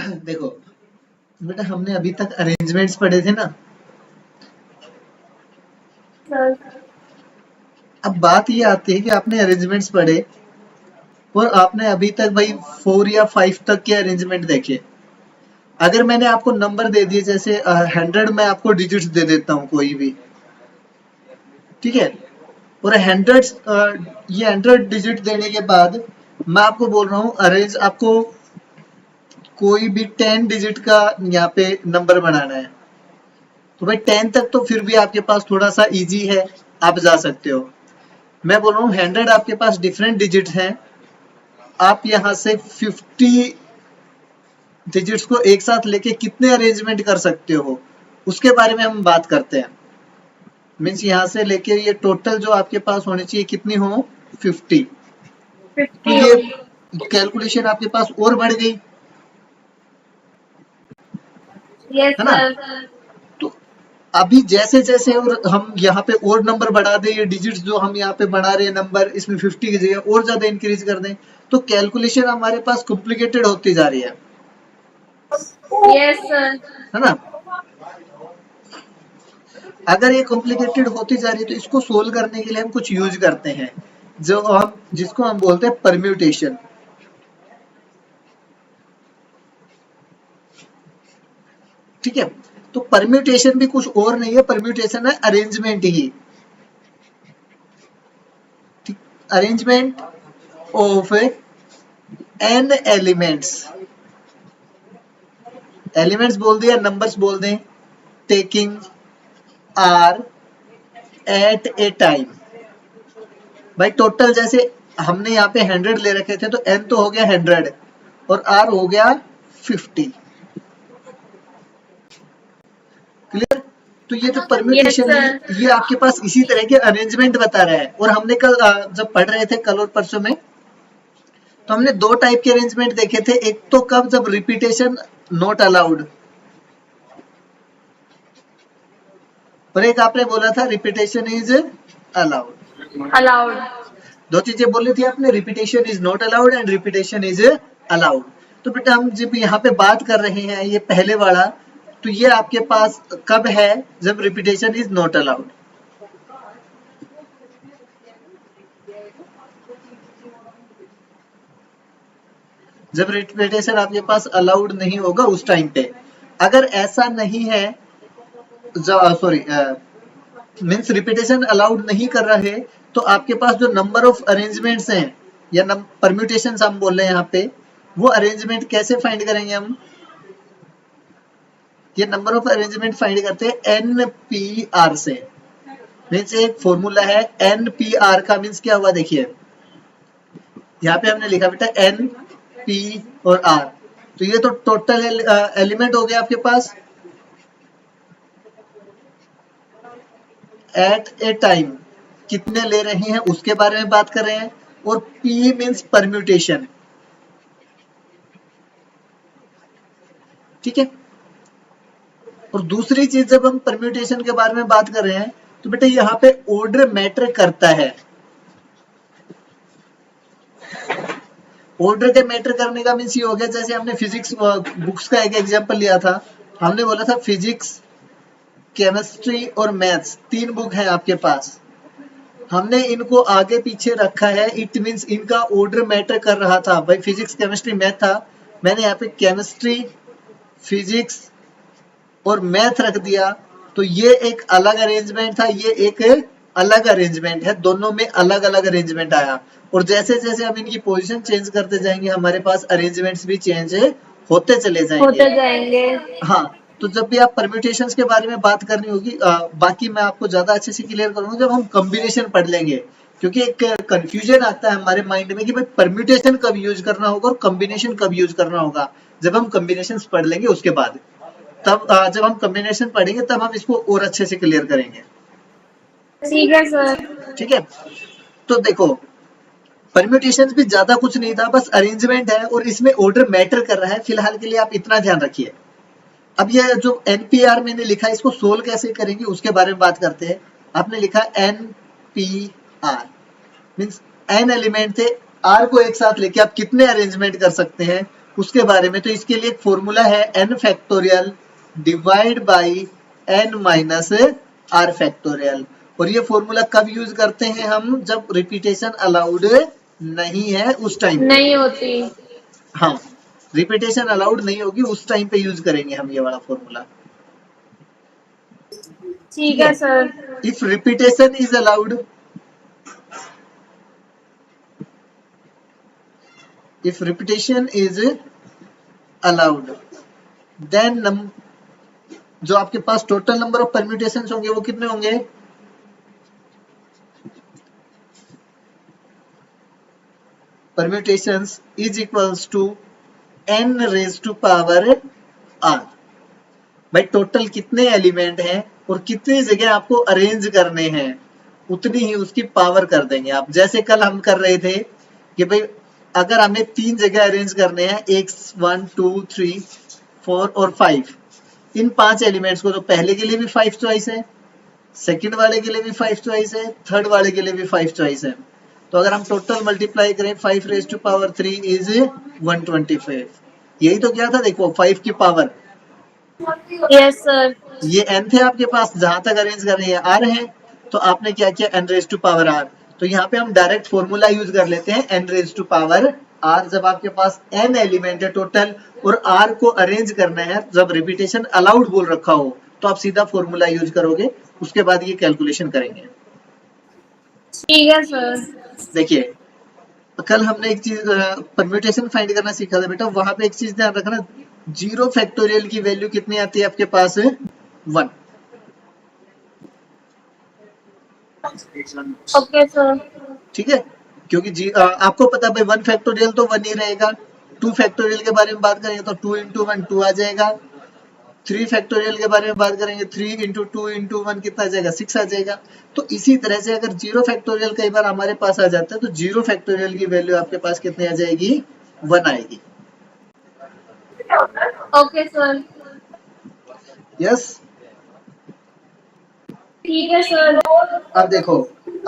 देखो बेटा, हमने अभी तक अरेंजमेंट्स पढ़े थे ना। सर। अब बात ये आती है कि आपने अरेंजमेंट्स पढ़े और आपने अभी तक भाई 4 या 5 तक के अरेंजमेंट देखे। अगर मैंने आपको नंबर दे दिए, जैसे 100 में आपको डिजिट्स दे देता हूँ कोई भी, ठीक है, और 100 ये 100 डिजिट देने के बाद मैं आपको बोल रहा हूँ अरेंज, आपको कोई भी 10 डिजिट का यहाँ पे नंबर बनाना है। तो भाई 10 तक तो फिर भी आपके पास थोड़ा सा इजी है, आप जा सकते हो। मैं बोल रहा हूँ 100 आपके पास डिफरेंट डिजिट हैं, आप यहाँ से 50 डिजिट्स को एक साथ लेके कितने अरेंजमेंट कर सकते हो, उसके बारे में हम बात करते हैं। मीन्स यहाँ से लेके ये टोटल जो आपके पास होनी चाहिए कितनी हो, 50। तो 50 ये होगी। कैलकुलेशन आपके पास और बढ़ गई, यस है ना। सर। तो अभी जैसे जैसे और हम यहाँ पे और नंबर बढ़ा दें, ये डिजिट्स जो हम यहाँ पे बना रहे हैं नंबर, इसमें 50 की जगह और ज्यादा इंक्रीज कर दें, तो कैलकुलेशन हमारे पास कॉम्प्लिकेटेड होती जा रही यस सर। है ना। अगर ये कॉम्प्लिकेटेड होती जा रही है तो इसको सोल्व करने के लिए हम कुछ यूज करते हैं, जो हम जिसको हम बोलते हैं परम्यूटेशन। ठीक है, तो परम्यूटेशन भी कुछ और नहीं है, परम्यूटेशन है अरेंजमेंट ही, arrangement of n elements. Elements बोल दिया, नंबर्स बोल दें, taking r at a time. भाई टोटल जैसे हमने यहाँ पे 100 ले रखे थे, तो एन तो हो गया 100 और आर हो गया 50। क्लियर। तो ये जो यस परम्यूटेशन है, सर। ये आपके पास इसी तरह के अरेंजमेंट बता रहा है। और हमने कल जब पढ़ रहे थे, कल और परसों में, तो हमने दो टाइप के अरेंजमेंट देखे थे। एक तो कब, जब रिपीटेशन नॉट अलाउड, और एक आपने बोला था रिपीटेशन इज अलाउड। अलाउड। दो चीजें बोली थी आपने, repetition is not allowed and repetition is allowed. तो बेटा हम जब यहाँ पे बात कर रहे हैं ये पहले वाला, तो ये आपके पास कब है, जब रिपीटेशन इज नॉट अलाउड। जब रिपीटेशन आपके पास अलाउड नहीं होगा उस टाइम पे। अगर ऐसा नहीं है, सॉरी, मीन्स रिपीटेशन अलाउड नहीं कर रहे, तो आपके पास जो नंबर ऑफ अरेंजमेंट्स हैं या परम्यूटेशंस हम बोल रहे हैं यहाँ पे, वो अरेंजमेंट कैसे फाइंड करेंगे हम। ये नंबर ऑफ अरेंजमेंट फाइंड करते हैं NPR से। मीन्स एक फॉर्मूला है NPR का, मीन्स क्या हुआ देखिए, यहाँ पे हमने लिखा बेटा N P और R। तो ये तो टोटल एलिमेंट हो गया आपके पास एट ए टाइम, कितने ले रहे हैं उसके बारे में बात कर रहे हैं। और P मीन्स परम्यूटेशन, ठीक है। और दूसरी चीज, जब हम परम्यूटेशन के बारे में बात कर रहे हैं, तो बेटा यहाँ पे ऑर्डर मैटर करता है। ऑर्डर के मैटर करने का मीन्स ये हो गया, जैसे हमने फिजिक्स बुक्स का एक एग्जांपल लिया था। हमने बोला था फिजिक्स, केमिस्ट्री और मैथ्स, 3 बुक है आपके पास। हमने इनको आगे पीछे रखा है, इट मीन्स इनका ऑर्डर मैटर कर रहा था। भाई फिजिक्स केमिस्ट्री मैथ था, मैंने यहाँ पे केमिस्ट्री, फिजिक्स और मैथ रख दिया, तो ये एक अलग अरेंजमेंट था, ये एक अलग अरेंजमेंट है, दोनों में अलग अलग अरेंजमेंट आया। और जैसे जैसे हम इनकी पोजीशन चेंज करते जाएंगे, हमारे पास अरेंजमेंट्स भी चेंज होते चले जाएंगे। होते जाएंगे। हाँ, तो जब भी आप परम्यूटेशंस के बारे में बात करनी होगी, बाकी मैं आपको ज्यादा अच्छे से क्लियर करूंगा जब हम कॉम्बिनेशन पढ़ लेंगे। क्योंकि एक कंफ्यूजन आता है हमारे माइंड में कि भाई परम्यूटेशन कब यूज करना होगा और कॉम्बिनेशन कब यूज करना होगा। जब हम कॉम्बिनेशन पढ़ लेंगे उसके बाद, तब जब हम कॉम्बिनेशन पढ़ेंगे तब हम इसको और अच्छे से क्लियर करेंगे। ठीक है सर। ठीक है, तो देखो परम्यूटेशन भी ज्यादा कुछ नहीं था, बस अरेंजमेंट है और इसमें ऑर्डर मैटर कर रहा है। फिलहाल के लिए आप इतना ध्यान रखिए। अब ये जो NPR मैंने लिखा है, इसको सोल्व कैसे करेंगे उसके बारे में बात करते हैं। आपने लिखा NPR मीन्स n एलिमेंट थे, R को एक साथ लेके आप कितने अरेंजमेंट कर सकते हैं, उसके बारे में। तो इसके लिए एक फॉर्मूला है n factorial divide by n minus r factorial. और ये फॉर्मूला कब यूज करते हैं हम? जब रिपीटेशन अलाउड नहीं है उस टाइम पे। नहीं होती। हाँ, रिपीटेशन अलाउड नहीं होगी उस टाइम पे यूज करेंगे हम ये वाला फॉर्मूला। ठीक ठीक है, है sir. If repetition is allowed, if repetition is allowed then जो आपके पास टोटल नंबर ऑफ परम्यूटेशंस होंगे वो कितने होंगे? Permutations is equals to n raise to power r। भाई टोटल कितने एलिमेंट हैं और कितनी जगह आपको अरेंज करने हैं उतनी ही उसकी पावर कर देंगे आप। जैसे कल हम कर रहे थे कि भाई अगर हमें 3 जगह अरेंज करने हैं, x 1 2 3 4 और 5, इन 5 एलिमेंट्स को, तो पहले के लिए भी 5 चॉइस है, सेकंड वाले के लिए भी 5 चॉइस है, थर्ड वाले के लिए भी 5 चॉइस है। तो अगर हम टोटल मल्टीप्लाई करें 5 रेज टू पावर 3 इज 125। यही तो क्या था, देखो 5 की पावर, यस सर। ये n थे आपके पास, जहां तक अरेंज कर रहे हैं r है, तो आपने क्या किया n raise to power r। तो यहाँ पे हम डायरेक्ट फॉर्मूला यूज कर लेते हैं n raise to power r। जब आपके पास n एलिमेंट है टोटल और r को अरेंज करना है, जब रिपीटेशन अलाउड बोल रखा हो, तो आप सीधा फॉर्मूला यूज करोगे, उसके बाद ये कैलकुलेशन करेंगे। ठीक है सर। देखिए कल हमने एक चीज परम्यूटेशन फाइंड करना सीखा था बेटा, वहां पे एक चीज ध्यान रखना, 0 फैक्टोरियल की वैल्यू कितनी आती है आपके पास? 1। Okay sir. ठीक है, क्योंकि आपको पता है भाई 1 फैक्टोरियल तो 1 ही रहेगा। 2 फैक्टोरियल के बारे में बात करेंगे तो 2 इंटू 1 2 आ जाएगा। 3 फैक्टोरियल के बारे में बात करेंगे 3 इंटू 2 इंटू 1 कितना आ जाएगा? 6 आ जाएगा। तो इसी तरह से अगर 0 फैक्टोरियल कई बार हमारे पास आ जाता है तो 0 फैक्टोरियल की वैल्यू आपके पास कितनी आ जाएगी? 1 आएगी। Okay sir. यस, ठीक है सर। अब देखो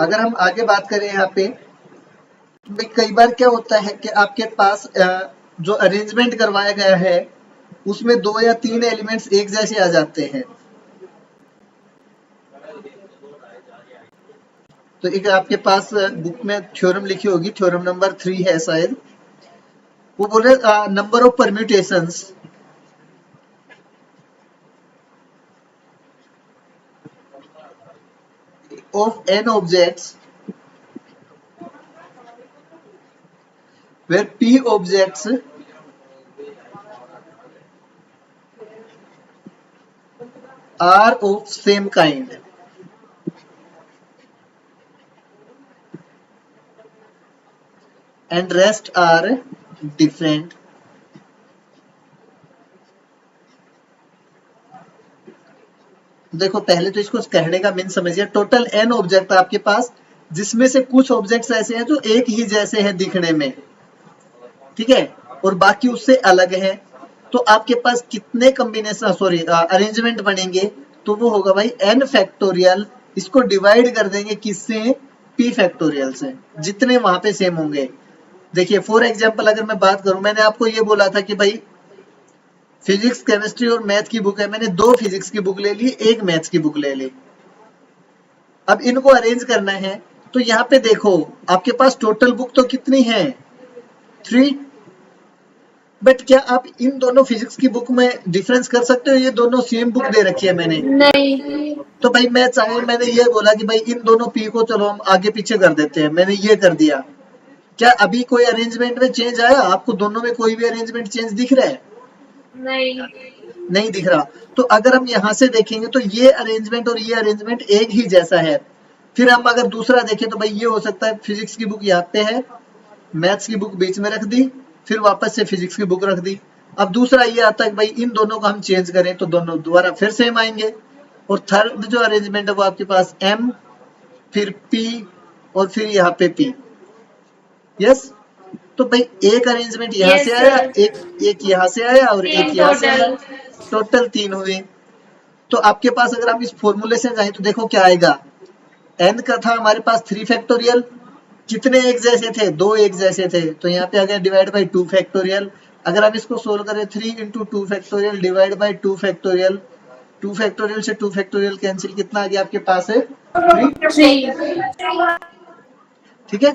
अगर हम आगे बात करें यहाँ पे, तो भाई कई बार क्या होता है कि आपके पास जो अरेंजमेंट करवाया गया है उसमें 2 या 3 एलिमेंट्स एक जैसे आ जाते हैं। तो एक आपके पास बुक में थ्योरम लिखी होगी, थ्योरम नंबर 3 है शायद, वो बोल रहे number of permutations of n objects where p objects are of same kind and rest are different। देखो पहले तो इसको कहने का मीन समझिए, टोटल n ऑब्जेक्ट आपके पास, जिसमें से कुछ ऑब्जेक्ट्स ऐसे हैं जो एक ही जैसे हैं दिखने में, ठीक है, और बाकी उससे अलग है। तो आपके पास कितने कॉम्बिनेशन सॉरी अरेंजमेंट बनेंगे? तो वो होगा भाई n फैक्टोरियल, इसको डिवाइड कर देंगे किससे? p फैक्टोरियल से, जितने वहां पे सेम होंगे। देखिए फॉर एग्जांपल अगर मैं बात करूं, मैंने आपको ये बोला था कि भाई फिजिक्स केमिस्ट्री और मैथ की बुक है, मैंने 2 फिजिक्स की बुक ले ली, 1 मैथ्स की बुक ले ली। अब इनको अरेंज करना है, तो यहाँ पे देखो आपके पास टोटल बुक तो कितनी है? 3। बट क्या आप इन दोनों फिजिक्स की बुक में डिफरेंस कर सकते हो? ये दोनों सेम बुक दे रखी है मैंने। नहीं। तो भाई मैं चाहे, मैंने ये बोला कि भाई इन दोनों पी को चलो हम आगे पीछे कर देते हैं, मैंने ये कर दिया, क्या अभी कोई अरेंजमेंट में चेंज आया? आपको दोनों में कोई भी अरेंजमेंट चेंज दिख रहा है? नहीं। नहीं दिख रहा। तो अगर हम यहाँ से देखेंगे तो ये अरेंजमेंट और ये अरेंजमेंट एक ही जैसा है। फिर हम अगर दूसरा देखें तो भाई ये हो सकता है फिजिक्स की बुक यहाँ पे है, मैथ्स की बुक बीच में रख दी, फिर वापस से फिजिक्स की बुक रख दी। अब दूसरा ये आता है कि भाई इन दोनों को हम चेंज करें तो दोनों दोबारा फिर सेम आएंगे। और थर्ड जो अरेंजमेंट है वो आपके पास m, फिर p और फिर यहाँ पे p। यस, तो भाई एक अरेंजमेंट यहाँ Yes, से आया, sir. एक यहाँ से आया और एक तीन यहाँ से आया, टोटल। टोटल 3 हुए। तो आपके पास अगर आप इस फॉर्मूले से जाएं तो देखो क्या आएगा, n का था हमारे पास 3 फैक्टोरियल, कितने एक जैसे थे? 2 एक जैसे थे, तो यहाँ पे आ गया डिवाइड बाई 2 फैक्टोरियल। अगर हम इसको सोल्व करें 3 into 2 factorial divide by 2 factorial, 2 factorial से 2 फैक्टोरियल कैंसिल, कितना आ गया आपके पास है 3। 3। ठीक है,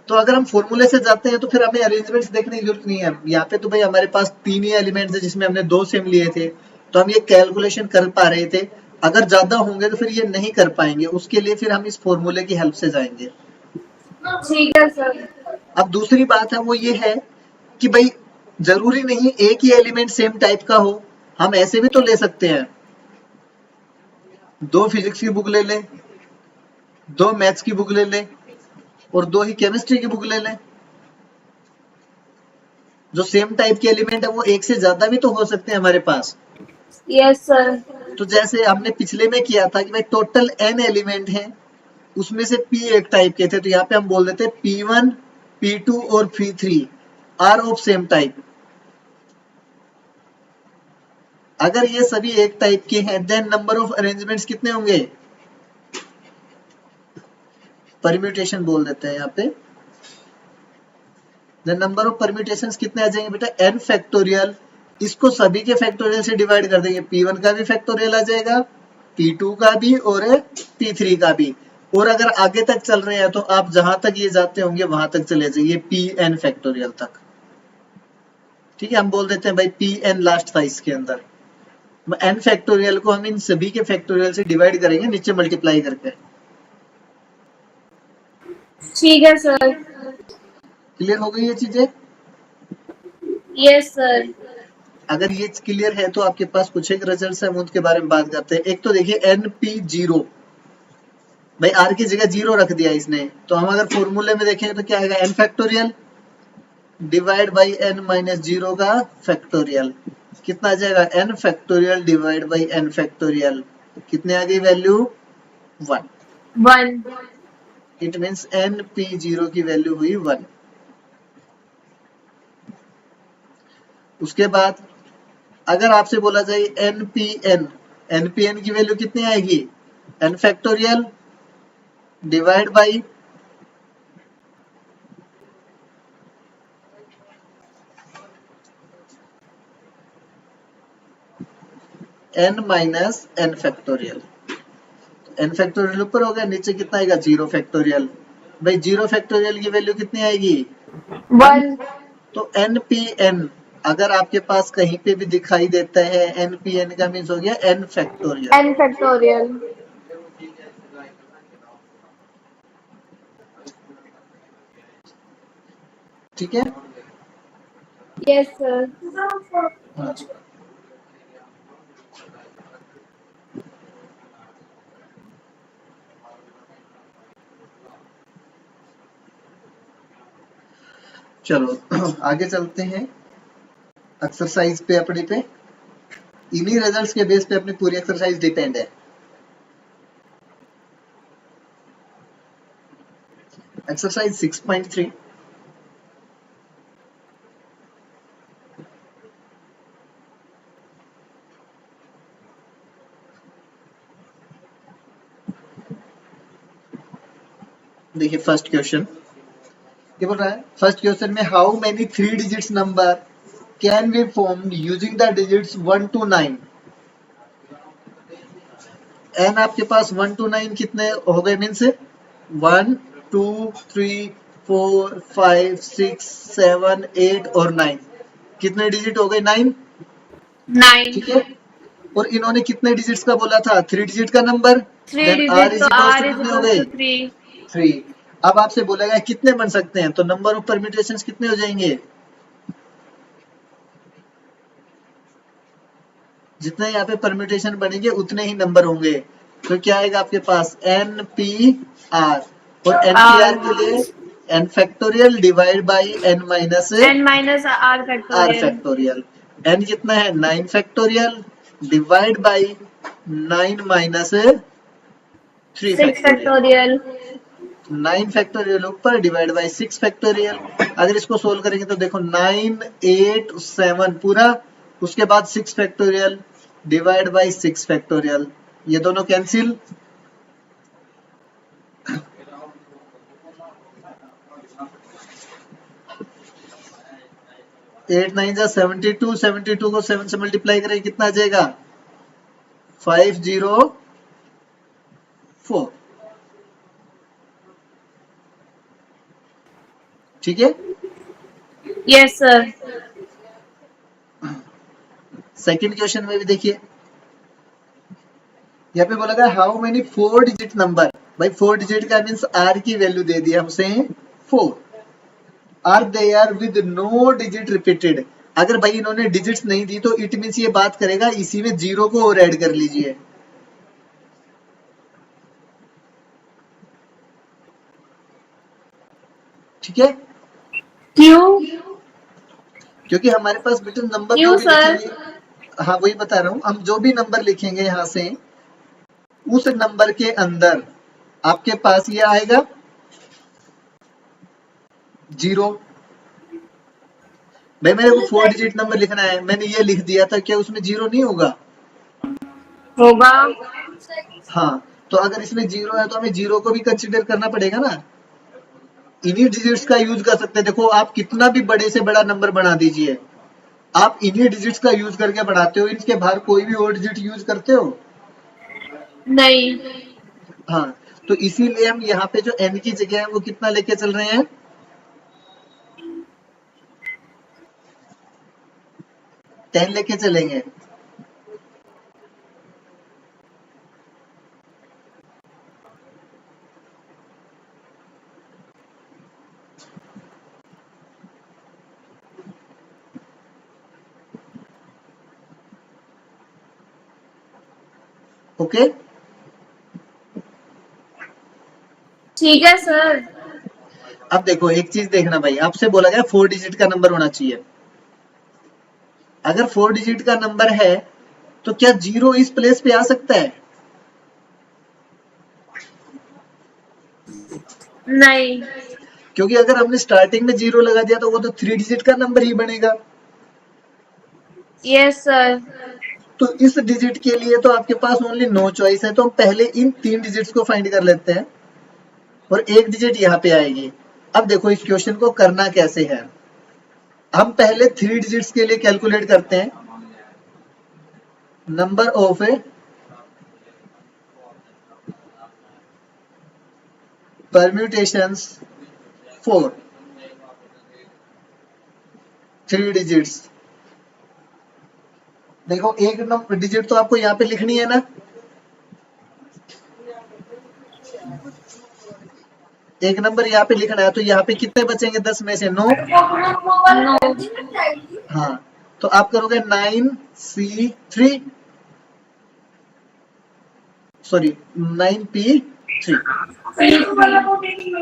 तो अगर हम फॉर्मूले से जाते हैं तो फिर हमें अरेंजमेंट्स देखने की जरूरत नहीं है। यहाँ पे तो भाई हमारे पास 3 ही एलिमेंट्स है जिसमें हमने 2 सेम लिए थे, तो हम ये कैलकुलेशन कर पा रहे थे। अगर ज्यादा होंगे तो फिर ये नहीं कर पाएंगे, उसके लिए फिर हम इस फॉर्मूले की हेल्प से जाएंगे। ठीक है सर। अब दूसरी बात है वो ये है कि भाई जरूरी नहीं एक ही एलिमेंट सेम टाइप का हो, हम ऐसे भी तो ले सकते हैं, 2 फिजिक्स की बुक ले लें, 2 मैथ्स की बुक ले लें और 2 ही केमिस्ट्री की बुक ले लें। जो सेम टाइप के एलिमेंट है वो एक से ज्यादा भी तो हो सकते हैं हमारे पास। Yes sir. तो जैसे हमने पिछले में किया था कि भाई टोटल n एलिमेंट हैं, उसमें से p एक टाइप के थे, तो यहाँ पे हम बोल देते हैं p1, p2 और p3 are of same type. अगर ये सभी एक टाइप के हैं देन नंबर ऑफ अरेंजमेंट्स कितने होंगे, परम्यूटेशन बोल देते हैं यहाँ पे, देन नंबर ऑफ परम्यूटेशंस कितने आ जाएंगे बेटा n फैक्टोरियल। इसको सभी के फैक्टोरियल से डिवाइड कर देंगे, p1 का भी फैक्टोरियल आ जाएगा, p2 का भी और p3 का भी। और अगर आगे तक चल रहे हैं तो आप जहां तक ये जाते होंगे वहां तक चले जाइए pn फैक्टोरियल तक। ठीक है, हम बोल देते हैं भाई pn लास्ट था इसके अंदर। n फैक्टोरियल को हम इन सभी के फैक्टोरियल से डिवाइड करेंगे नीचे मल्टीप्लाई करके। ठीक है सर। क्लियर हो गई ये चीजें? Yes sir. अगर ये क्लियर है तो आपके पास कुछ एक रिजल्ट है, हम उनके बारे में बात करते हैं। एक तो देखिए NP0, भाई r की जगह 0 रख दिया इसने, तो हम अगर फॉर्मूले में देखेंगे तो क्या आएगा n factorial divide by n minus 0 का फैक्टोरियल। कितना आ जाएगा n factorial divide by n factorial, कितने आ गई वैल्यू 1। 1। इट मीन्स NP0 की वैल्यू हुई 1। उसके बाद अगर आपसे बोला जाए NPN, NPN की वैल्यू कितनी आएगी n factorial divide by n minus n factorial. n factorial ऊपर हो गया, नीचे कितना आएगा 0 फैक्टोरियल। भाई 0 फैक्टोरियल की वैल्यू कितनी आएगी 1। 1। तो NPN अगर आपके पास कहीं पे भी दिखाई देता है NPN का मीन्स हो गया n फैक्टोरियल। n factorial. ठीक है, यस सर। चलो आगे चलते हैं एक्सरसाइज पे अपनी पे। इन्हीं रिजल्ट्स के बेस पे अपनी पूरी एक्सरसाइज डिपेंड है। एक्सरसाइज 6.3, देखिए फर्स्ट क्वेश्चन क्या बोल रहा है। फर्स्ट क्वेश्चन में how many 3 digits number can be formed using the digits 1 to 9। N आपके पास 1 to 9 कितने हो गए, मीन्स 1 2 3 4 5 6 7 8 और 9, कितने डिजिट हो गए 9। 9। ठीक है, और इन्होंने कितने डिजिट्स का बोला था 3 डिजिट का number, 3 then r digit, is तो इक्वल r टू इज कितने हो इक्वल्स गए टू 3। 3। अब आपसे बोलेगा कितने बन सकते हैं, तो नंबर ऑफ परम्यूटेशंस कितने हो जाएंगे, जितने यहाँ पे परम्यूटेशन बनेंगे उतने ही नंबर होंगे। तो क्या आएगा आपके पास NPR, और NPR के लिए n factorial divide by n minus n minus r r factorial. Factorial. n कितना है 9 factorial divide by 9 minus 3 6 factorial. Factorial. 9 factorial ऊपर डिवाइड बाई 6 फैक्टोरियल। अगर इसको सोल्व करेंगे तो देखो 9 8 7 पूरा, उसके बाद 6 फैक्टोरियल डिवाइड बाई 6 फैक्टोरियल, ये दोनों कैंसिल। 8 9 जा 72, 72 को 7 से मल्टीप्लाई करें कितना आ जाएगा 504। ठीक है। Yes, sir. सेकंड क्वेश्चन में भी देखिए, यहाँ पे बोला गया हाउ मेनी 4 डिजिट नंबर। भाई 4 डिजिट का मीन्स आर की वैल्यू दे दिया हमसे 4, आर दे r with no digit repeated. अगर भाई इन्होंने डिजिट्स नहीं दी तो इट मीन्स ये बात करेगा इसी में 0 को और ऐड कर लीजिए। ठीक है, Q. क्योंकि हमारे पास बेटा नंबर जो Q, भी sir. लिखेंगे, हाँ वही बता रहा हूँ, हम जो भी नंबर लिखेंगे यहाँ से उस नंबर के अंदर आपके पास ये आएगा 0। भाई मेरे को 4 डिजिट नंबर लिखना है, मैंने ये लिख दिया था, क्या उसमें 0 नहीं होगा? होगा। हाँ, तो अगर इसमें 0 है तो हमें 0 को भी कंसिडर करना पड़ेगा ना। इन्हीं डिजिट्स का यूज कर सकते हैं। देखो आप कितना भी बड़े से बड़ा नंबर बना दीजिए, आप इन्हीं डिजिट्स का यूज करके बढ़ाते हो, इनके बाहर कोई भी और डिजिट यूज करते हो? नहीं। हाँ, तो इसीलिए हम यहाँ पे जो n की जगह है वो कितना लेके चल रहे हैं 10 लेके चलेंगे। ओके, ठीक है सर। अब देखो एक चीज देखना भाई, आपसे बोला गया 4 डिजिट का नंबर होना चाहिए। अगर 4 डिजिट का नंबर है तो क्या 0 इस प्लेस पे आ सकता है? नहीं। क्योंकि अगर हमने स्टार्टिंग में 0 लगा दिया तो वो तो 3 डिजिट का नंबर ही बनेगा। Yes sir. तो इस डिजिट के लिए तो आपके पास ओनली 9 चॉइस है, तो हम पहले इन 3 डिजिट्स को फाइंड कर लेते हैं और एक डिजिट यहाँ पे आएगी। अब देखो इस क्वेश्चन को करना कैसे है, हम पहले 3 डिजिट्स के लिए कैलकुलेट करते हैं number of permutations for 3 digits. देखो एक नंबर डिजिट तो आपको यहाँ पे लिखनी है ना, एक नंबर यहाँ पे लिखना है, तो यहाँ पे कितने बचेंगे 10 में से 9। नो। हाँ, तो आप करोगे 9C3, सॉरी 9P3,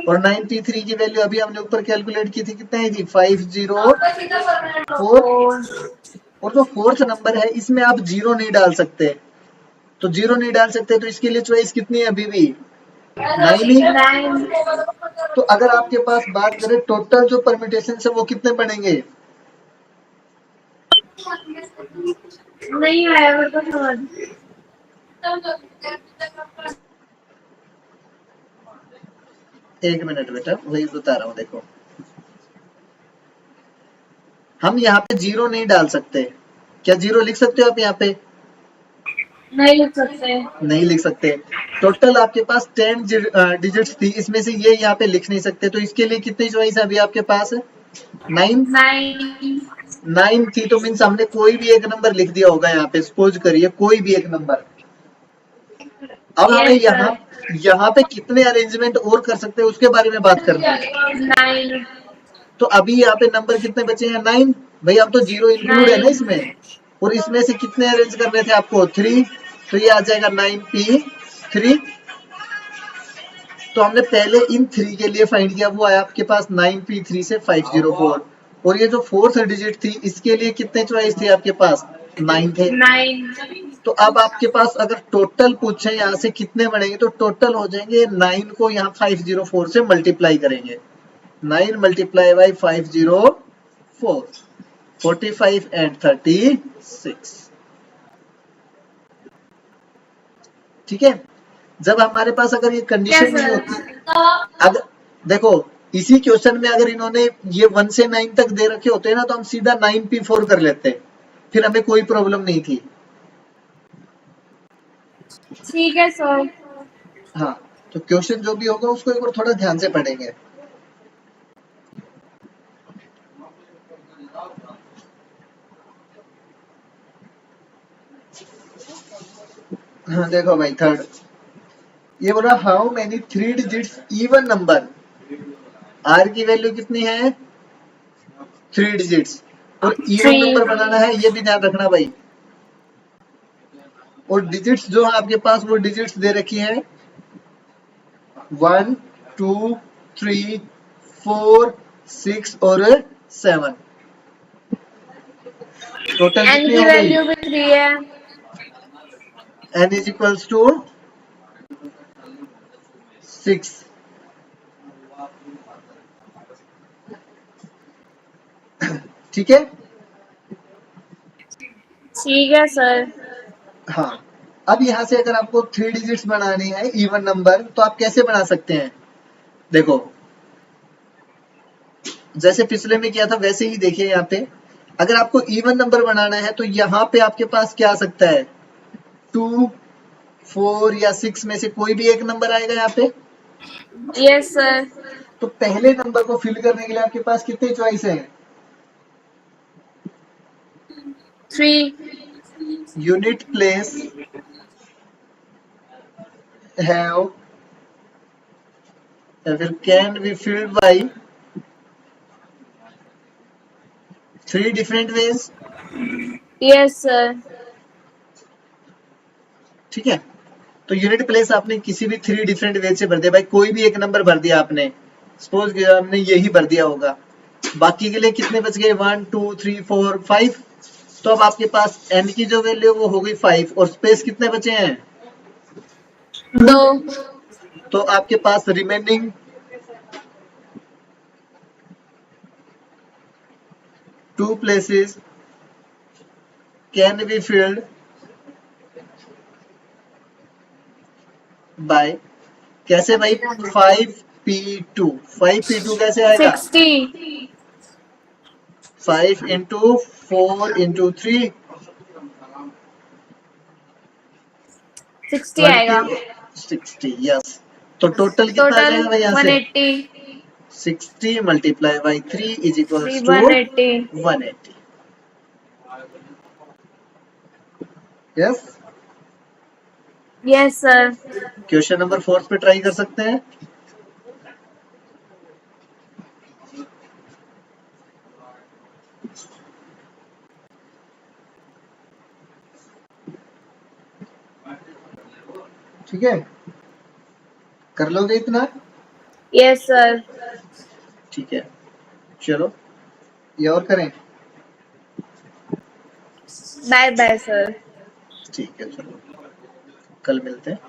और 9P3 की वैल्यू अभी हमने ऊपर कैलकुलेट की थी, कितना आई थी 504। और जो फोर्थ नंबर है इसमें आप 0 नहीं डाल सकते, तो 0 नहीं डाल सकते तो इसके लिए चॉइस कितनी है अभी भी 9 ही। तो अगर आपके पास बात करें टोटल जो परम्यूटेशन है वो कितने बनेंगे? नहीं आया मेरे को समझ। एक मिनट बेटा, वही बता रहा हूँ। देखो हम यहाँ पे 0 नहीं डाल सकते, क्या 0 लिख सकते हो आप यहाँ पे? नहीं लिख सकते। नहीं लिख सकते। टोटल आपके पास 10 डिजिट्स थी, इसमें से ये यहाँ पे लिख नहीं सकते, तो इसके लिए कितनी चॉइस है अभी आपके पास? 9। 9 थी तो मीन्स हमने कोई भी एक नंबर लिख दिया होगा यहाँ पे, सपोज करिए कोई भी एक नंबर। अब हमें यस यहाँ यहाँ पे कितने अरेंजमेंट और कर सकते हैं उसके बारे में बात करनी है। 9। तो अभी यहाँ पे नंबर कितने बचे हैं 9। भाई अब तो 0 इंक्लूड है ना इसमें, और इसमें से कितने अरेंज करने थे आपको 3, तो ये आ जाएगा 9P3। तो हमने पहले इन 3 के लिए फाइंड किया, वो आया आपके पास 9P3 से 504। और ये जो फोर्थ डिजिट थी इसके लिए कितने चॉइस थे आपके पास? 9 थे। 9। तो अब आपके पास अगर टोटल पूछे यहाँ से कितने बनेंगे, तो टोटल हो जाएंगे 9 को यहाँ 504 से मल्टीप्लाई करेंगे, 9 मल्टीप्लाई बाई 504, 45 एंड 36। ठीक है, जब हमारे पास अगर ये कंडीशन नहीं होती, अगर देखो इसी क्वेश्चन में अगर इन्होंने ये 1 से 9 तक दे रखे होते ना तो हम सीधा 9p4 कर लेते, फिर हमें कोई प्रॉब्लम नहीं थी। ठीक है सर। हाँ, तो क्वेश्चन जो भी होगा उसको एक बार थोड़ा ध्यान से पढ़ेंगे। हाँ देखो भाई, थर्ड ये बोला how many 3 digits even number, r की वैल्यू कितनी है 3 डिजिट्स, और इवन 3। नंबर बनाना है, ये भी ध्यान रखना भाई। और डिजिट्स जो है आपके पास वो डिजिट्स दे रखी है 1 2 3 4 6 और 7, टोटल एन कितनी की हो गई, वैल्यू भी 3 है। n is equals to 6। ठीक है। ठीक है सर। हाँ, अब यहाँ से अगर आपको 3 डिजिट्स बनाने हैं इवन नंबर तो आप कैसे बना सकते हैं, देखो जैसे पिछले में किया था वैसे ही देखिए। यहाँ पे अगर आपको इवन नंबर बनाना है तो यहाँ पे आपके पास क्या आ सकता है 2 4 या 6 में से कोई भी एक नंबर आएगा यहाँ पे। Yes sir. तो पहले नंबर को फिल करने के लिए आपके पास कितने चॉइस हैं, 3। यूनिट प्लेस हैव या फिर can be field by 3 different ways. Yes sir. ठीक है, तो यूनिट प्लेस आपने किसी भी 3 डिफरेंट वे से भर दिया भाई, कोई भी एक नंबर भर दिया आपने, सपोज हमने यही भर दिया होगा, बाकी के लिए कितने बच गए 1 2 3 4 5। तो अब आपके पास n की जो वैल्यू वो हो गई 5 और स्पेस कितने बचे हैं 2। तो आपके पास remaining 2 places can be filled by, कैसे भाई 5p2, 5p2 कैसे आएगा 60। 5 इंटू 4 इंटू 3 60 20 आएगा। 60, यस। तो टोटल कितना आ टोटल जाएगा भाई यहाँ से 180। 60 multiply by 3 is equals to 180। 180। Yes, yes sir. Question number 4 पे ट्राई कर सकते हैं। ठीक है, कर लोगे इतना। Yes sir. ठीक है, चलो ये और करें। Bye bye sir. ठीक है, चलो कल मिलते हैं।